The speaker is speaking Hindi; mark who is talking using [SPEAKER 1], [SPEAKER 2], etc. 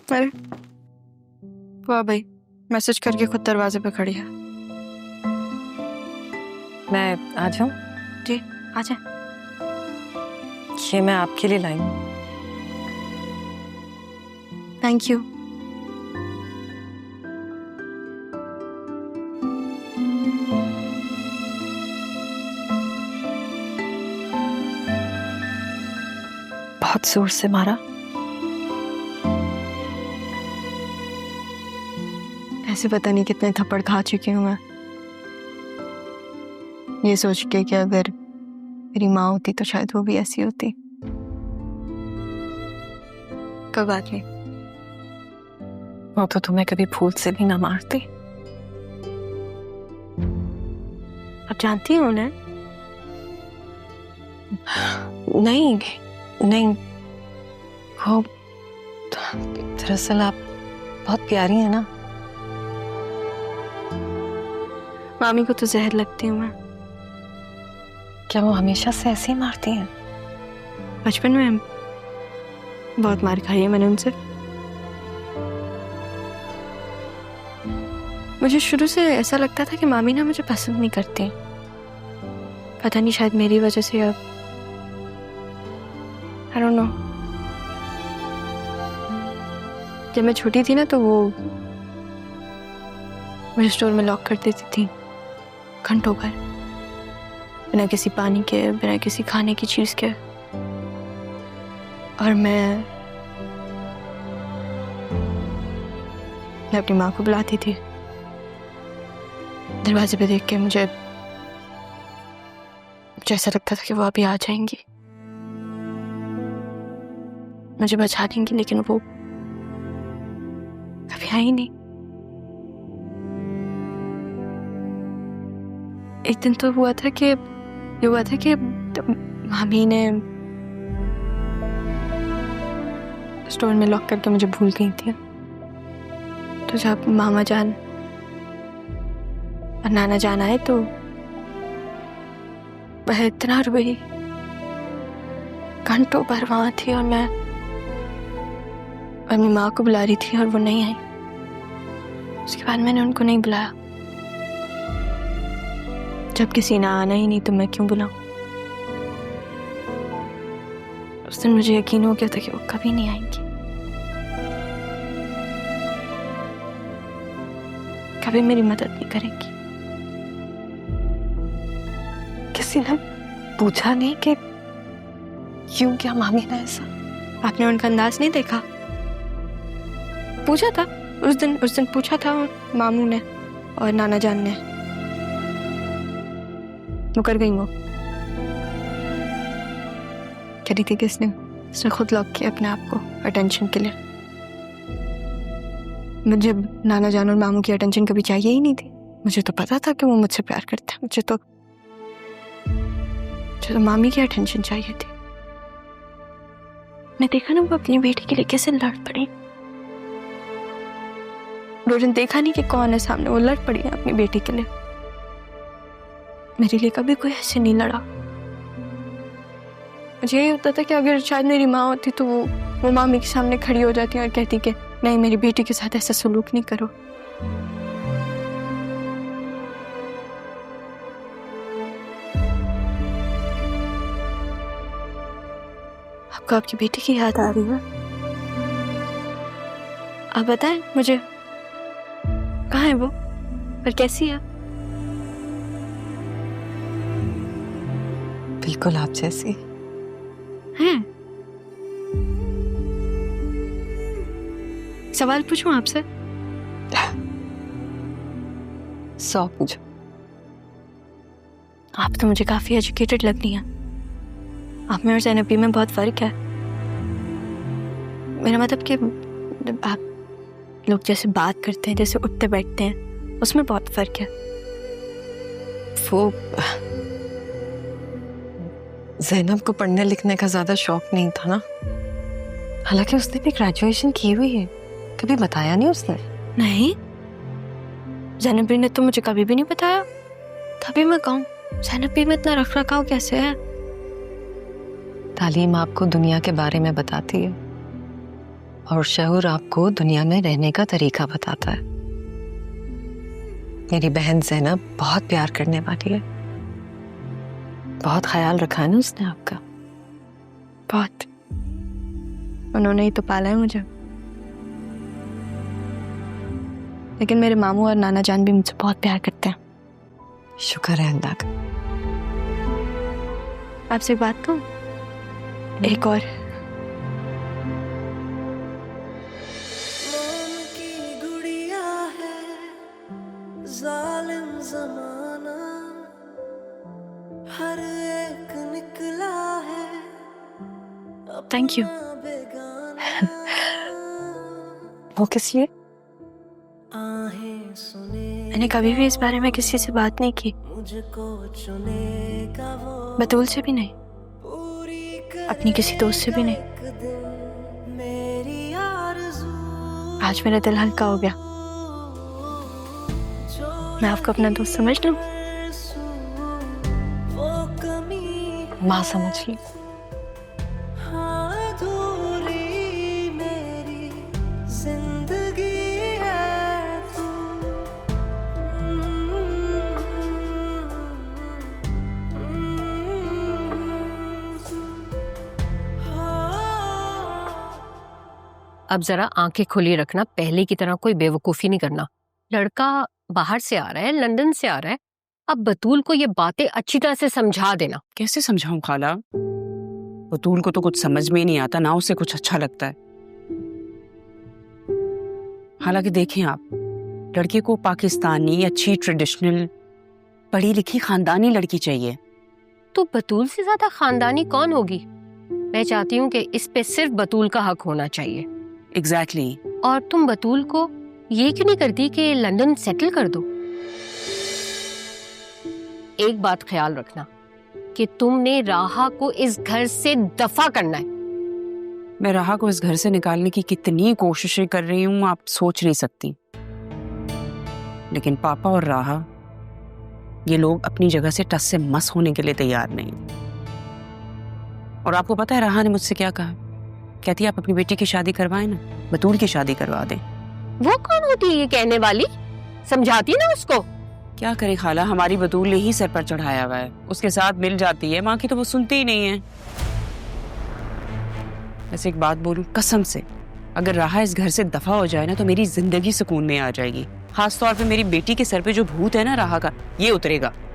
[SPEAKER 1] अरे वाह भाई, मैसेज करके खुद दरवाजे पे खड़ी है।
[SPEAKER 2] मैं आ जाऊं?
[SPEAKER 1] जी आ जाए।
[SPEAKER 2] ये मैं आपके लिए लाई हूं।
[SPEAKER 1] Thank you.
[SPEAKER 2] बहुत जोर से मारा।
[SPEAKER 1] ऐसे पता नहीं कितने थप्पड़ खा चुकी हूँ मैं, ये सोच के कि अगर मेरी माँ होती तो शायद वो भी ऐसी होती। कोई बात नहीं,
[SPEAKER 2] वो तो तुम्हें कभी भूल से भी ना मारती।
[SPEAKER 1] आप जानती हो उन्हें?
[SPEAKER 2] नहीं नहीं, वो दरअसल आप बहुत प्यारी है ना।
[SPEAKER 1] मामी को तो जहर लगती हूँ मैं।
[SPEAKER 2] क्या वो हमेशा से ऐसे ही मारती हैं?
[SPEAKER 1] बचपन में बहुत मार खाई है मैंने उनसे। मुझे शुरू से ऐसा लगता था कि मामी ना मुझे पसंद नहीं करती। पता नहीं, शायद मेरी वजह से, अब आई डोंट नो। जब मैं छोटी थी ना तो वो मुझे स्टोर में लॉक कर देती थी घंटों भर, बिना किसी पानी के, बिना किसी खाने की चीज के। और मैं अपनी माँ को बुलाती थी। दरवाजे पे देख के मुझे ऐसा लगता था कि वो अभी आ जाएंगी, मुझे बचा देंगी, लेकिन वो कभी आई नहीं। एक दिन तो हुआ था कि मामी ने स्टोर में लॉक करके मुझे भूल गई थी। तो जब मामा जान और नाना जान आए तो वह इतना रोई, घंटों भर वहां थी, और मैं अपनी माँ को बुला रही थी और वो नहीं आई। उसके बाद मैंने उनको नहीं बुलाया। जब किसी ने आना ही नहीं तो मैं क्यों बुलाऊं? उस दिन मुझे यकीन हो गया था कि वो कभी नहीं आएंगी, कभी मेरी मदद नहीं करेंगी।
[SPEAKER 2] किसी ने पूछा नहीं कि क्यों, क्या मामी ने ऐसा?
[SPEAKER 1] आपने उनका अंदाज नहीं देखा? पूछा था उस दिन पूछा था मामू ने और नाना जान ने। मुकर गई वो। कह रही थी कि इसने खुद लॉक किया अपने आप को अटेंशन के लिए। मुझे नाना जान और मामू की अटेंशन कभी चाहिए ही नहीं थी। मुझे तो पता था कि वो मुझसे प्यार करते हैं। मुझे तो मामी की अटेंशन चाहिए थी। मैं देखा ना वो अपनी बेटी के लिए कैसे लड़ पड़ी। रोजन देखा नहीं कि कौन है सामने, वो लड़ पड़ी है अपनी बेटी के लिए। मेरे लिए कभी कोई ऐसे नहीं लड़ा। मुझे यही होता था कि अगर शायद मेरी माँ होती तो वो मामी के सामने खड़ी हो जाती और कहती कि नहीं, मेरी बेटी के साथ ऐसा सलूक नहीं करो। आपको आपकी बेटी की याद आ रही है? आप बताएं मुझे, कहाँ है वो और कैसी है?
[SPEAKER 2] बिल्कुल आप जैसी
[SPEAKER 1] हैं? सवाल पूछूं आपसे?
[SPEAKER 2] 100 पूछो।
[SPEAKER 1] आप तो मुझे काफी एजुकेटेड लग रही हैं। आप में और ज़ैनबी में बहुत फर्क है। मेरा मतलब कि आप लोग जैसे बात करते हैं, जैसे उठते बैठते हैं, उसमें बहुत फर्क है।
[SPEAKER 2] वो ज़ैनब को पढ़ने लिखने का ज्यादा शौक नहीं था ना। हालांकि उसने भी ग्रेजुएशन की हुई है, कभी बताया नहीं उसने।
[SPEAKER 1] नहीं, ज़ैनबी ने तो मुझे कभी भी नहीं बताया। तभी मैं कहूँ ज़ैनबी में इतना रख रखाव कैसे है?
[SPEAKER 2] तालीम आपको दुनिया के बारे में बताती है, और शऊर आपको दुनिया में रहने का तरीका बताता है। मेरी बहन ज़ैनब बहुत प्यार करने वाली है, बहुत ख्याल रखा है ना उसने आपका।
[SPEAKER 1] बहुत। उन्होंने ही तो पाला है मुझे। लेकिन मेरे मामू और नाना जान भी मुझसे बहुत प्यार करते हैं।
[SPEAKER 2] शुक्र है अल्लाह का।
[SPEAKER 1] आपसे एक बात कहूं? एक और।
[SPEAKER 3] जालिम ज़माना हर एक निकला है।
[SPEAKER 1] Thank you.
[SPEAKER 2] वो किस लिए?
[SPEAKER 1] मैंने कभी भी इस बारे में किसी से बात नहीं की, बतूल से भी नहीं, अपनी किसी दोस्त से भी नहीं। आज मेरा दिल हल्का हो गया। मैं आपको अपना दोस्त समझ लूं?
[SPEAKER 2] माँ समझ ली।
[SPEAKER 4] अब जरा आंखें खुली रखना, पहले की तरह कोई बेवकूफी नहीं करना। लड़का बाहर से आ रहा है, लंदन से आ रहा है। अब बतूल को ये बातें अच्छी तरह से समझा देना।
[SPEAKER 5] कैसे समझाऊं खाला? बतूल को तो कुछ समझ में ही नहीं आता, ना उसे कुछ अच्छा लगता है। हालांकि देखें आप, लड़के को पाकिस्तानी अच्छी ट्रेडिशनल पढ़ी लिखी खानदानी लड़की चाहिए।
[SPEAKER 4] तो बतूल से ज्यादा खानदानी कौन होगी? मैं चाहती हूँ कि इस पे सिर्फ बतूल का हक होना चाहिए।
[SPEAKER 5] एग्जैक्टली।
[SPEAKER 4] और तुम बतूल को ये क्यों नहीं करती कि लंदन सेटल कर दो? एक बात ख्याल रखना कि तुमने राहा को इस घर से दफा करना है।
[SPEAKER 5] मैं राहा को इस घर से निकालने की कितनी कोशिशें कर रही हूँ आप सोच नहीं सकती। लेकिन पापा और राहा, ये लोग अपनी जगह से टस से मस होने के लिए तैयार नहीं। और आपको पता है राहा ने मुझसे क्या कहा? कहती है आप अपनी बेटी की शादी करवाएं ना, बतूल की शादी करवा दें।
[SPEAKER 4] वो कौन होती है ये कहने वाली? समझाती ना उसको।
[SPEAKER 5] क्या करे खाला, हमारी बतूल ने ही सर पर चढ़ाया हुआ है, उसके साथ मिल जाती है। माँ की तो वो सुनती ही नहीं है। ऐसे एक बात बोलूं कसम से, अगर राहा इस घर से दफा हो जाए ना तो मेरी जिंदगी सुकून में आ जाएगी। खास तौर पे मेरी बेटी के सर पे जो भूत है ना राहा का, ये उतरेगा।